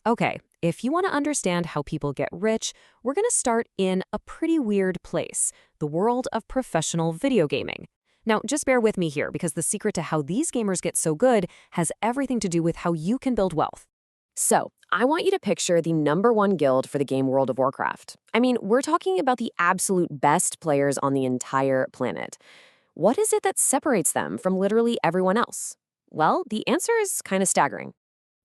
Okay, if you want to understand how people get rich, we're going to start in a pretty weird place, the world of professional video gaming. Now, just bear with me here because the secret to how these gamers get so good has everything to do with how you can build wealth. So, I want you to picture the number one guild for the game World of Warcraft. I mean, we're talking about the absolute best players on the entire planet. What is it that separates them from literally everyone else? Well, the answer is kind of staggering.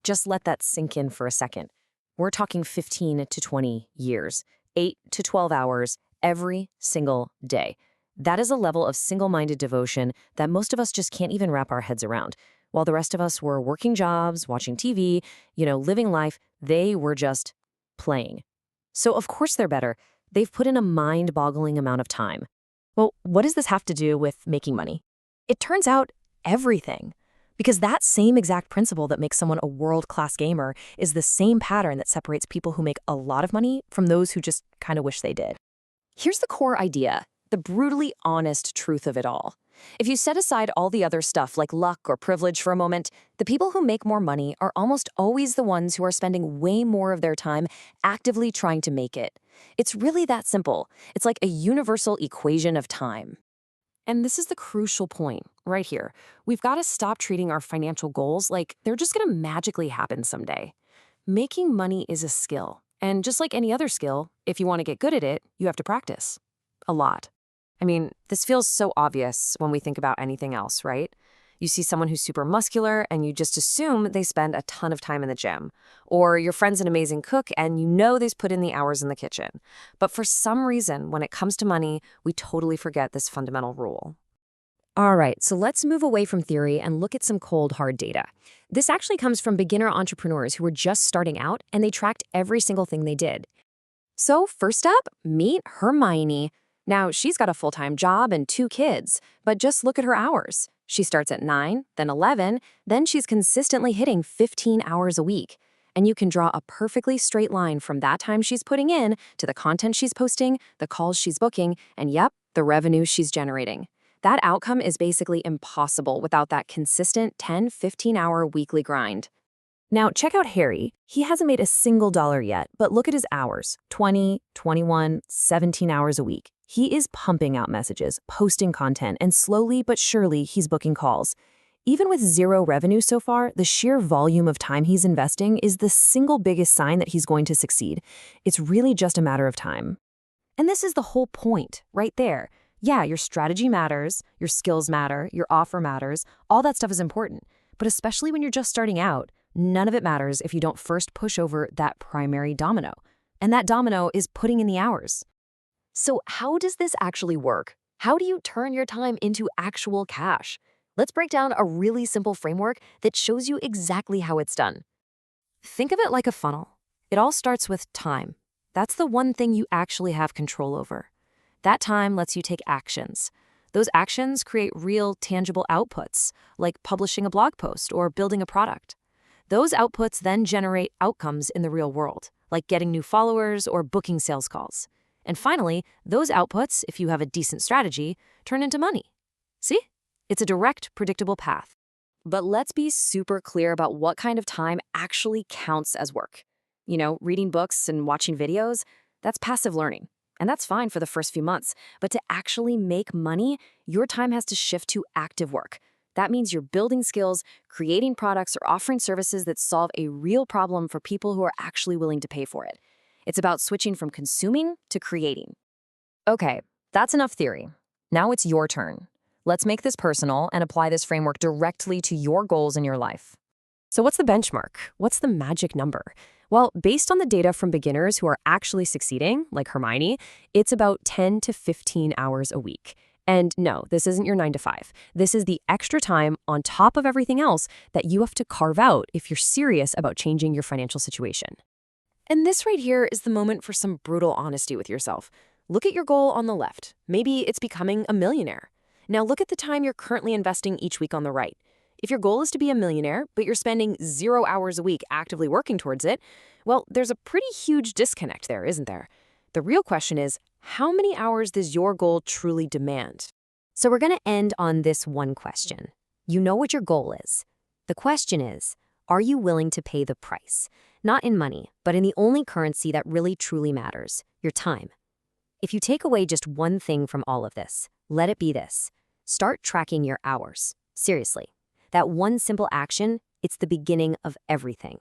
Just let that sink in for a second. We're talking 15 to 20 years, 8 to 12 hours every single day. That is a level of single-minded devotion that most of us just can't even wrap our heads around. While the rest of us were working jobs, watching TV, living life, they were just playing. So of course they're better. They've put in a mind-boggling amount of time. Well, what does this have to do with making money? It turns out everything. Because that same exact principle that makes someone a world-class gamer is the same pattern that separates people who make a lot of money from those who just kind of wish they did. Here's the core idea, the brutally honest truth of it all. If you set aside all the other stuff like luck or privilege for a moment, the people who make more money are almost always the ones who are spending way more of their time actively trying to make it. It's really that simple. It's like a universal equation of time. And this is the crucial point right here. We've got to stop treating our financial goals like they're just going to magically happen someday. Making money is a skill. And just like any other skill, if you want to get good at it, you have to practice. A lot. I mean, this feels so obvious when we think about anything else, right? You see someone who's super muscular and you just assume they spend a ton of time in the gym. Or your friend's an amazing cook and you know they've put in the hours in the kitchen. But for some reason, when it comes to money, we totally forget this fundamental rule. All right, so let's move away from theory and look at some cold, hard data. This actually comes from beginner entrepreneurs who were just starting out and they tracked every single thing they did. So first up, meet Hermione. Now, she's got a full-time job and 2 kids, but just look at her hours. She starts at 9, then 11, then she's consistently hitting 15 hours a week. And you can draw a perfectly straight line from that time she's putting in to the content she's posting, the calls she's booking, and yep, the revenue she's generating. That outcome is basically impossible without that consistent 10, 15-hour weekly grind. Now, check out Harry. He hasn't made a single dollar yet, but look at his hours, 20, 21, 17 hours a week. He is pumping out messages, posting content, and slowly but surely he's booking calls. Even with zero revenue so far, the sheer volume of time he's investing is the single biggest sign that he's going to succeed. It's really just a matter of time. And this is the whole point, right there. Yeah, your strategy matters, your skills matter, your offer matters, all that stuff is important. But especially when you're just starting out, none of it matters if you don't first push over that primary domino. And that domino is putting in the hours. So how does this actually work? How do you turn your time into actual cash? Let's break down a really simple framework that shows you exactly how it's done. Think of it like a funnel. It all starts with time. That's the one thing you actually have control over. That time lets you take actions. Those actions create real, tangible outputs, like publishing a blog post or building a product. Those outputs then generate outcomes in the real world, like getting new followers or booking sales calls. And finally, those outputs, if you have a decent strategy, turn into money. See? It's a direct, predictable path. But let's be super clear about what kind of time actually counts as work. Reading books and watching videos, that's passive learning. And that's fine for the first few months. But to actually make money, your time has to shift to active work. That means you're building skills, creating products, or offering services that solve a real problem for people who are actually willing to pay for it. It's about switching from consuming to creating. Okay, that's enough theory. Now it's your turn. Let's make this personal and apply this framework directly to your goals in your life. So what's the benchmark? What's the magic number? Well, based on the data from beginners who are actually succeeding, like Hermione, it's about 10 to 15 hours a week. And no, this isn't your 9 to 5. This is the extra time on top of everything else that you have to carve out if you're serious about changing your financial situation. And this right here is the moment for some brutal honesty with yourself. Look at your goal on the left. Maybe it's becoming a millionaire. Now look at the time you're currently investing each week on the right. If your goal is to be a millionaire, but you're spending 0 hours a week actively working towards it, well, there's a pretty huge disconnect there, isn't there? The real question is, how many hours does your goal truly demand? So we're going to end on this one question. You know what your goal is. The question is, are you willing to pay the price? Not in money, but in the only currency that really truly matters, your time. If you take away just one thing from all of this, let it be this. Start tracking your hours. Seriously. That one simple action, it's the beginning of everything.